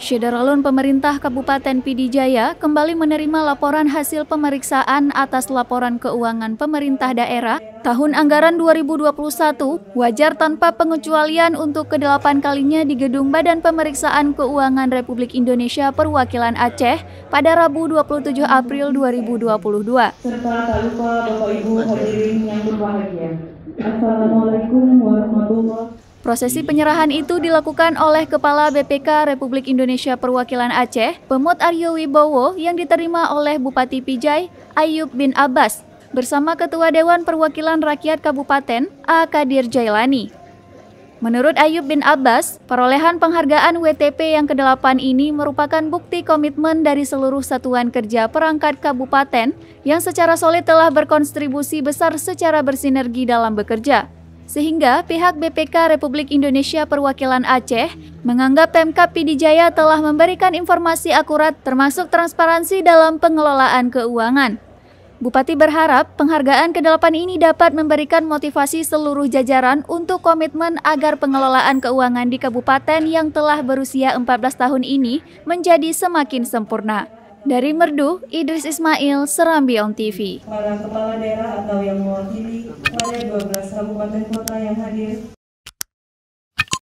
Syederalun pemerintah Kabupaten Pidijaya kembali menerima laporan hasil pemeriksaan atas laporan keuangan pemerintah daerah tahun anggaran 2021 wajar tanpa pengecualian untuk ke-8 kalinya di Gedung Badan Pemeriksaan Keuangan Republik Indonesia Perwakilan Aceh pada Rabu 27 April 2022. Serta tak lupa Bapak Ibu hadirin yang berbahagia. Assalamualaikum warahmatullahi wabarakatuh. Prosesi penyerahan itu dilakukan oleh Kepala BPK Republik Indonesia Perwakilan Aceh, Pemut Aryo Wibowo, yang diterima oleh Bupati Pijai, Ayub bin Abbas, bersama Ketua Dewan Perwakilan Rakyat Kabupaten, A. Kadir Jailani. Menurut Ayub bin Abbas, perolehan penghargaan WTP yang ke-8 ini merupakan bukti komitmen dari seluruh satuan kerja perangkat kabupaten yang secara solid telah berkontribusi besar secara bersinergi dalam bekerja. Sehingga pihak BPK Republik Indonesia Perwakilan Aceh menganggap Pemkab Pidijaya telah memberikan informasi akurat termasuk transparansi dalam pengelolaan keuangan. Bupati berharap penghargaan ke-8 ini dapat memberikan motivasi seluruh jajaran untuk komitmen agar pengelolaan keuangan di kabupaten yang telah berusia 14 tahun ini menjadi semakin sempurna. Dari Merdu, Idris Ismail, Serambi On TV. Para kepala daerah atau yang mewakili pada 12 kabupaten kota yang hadir,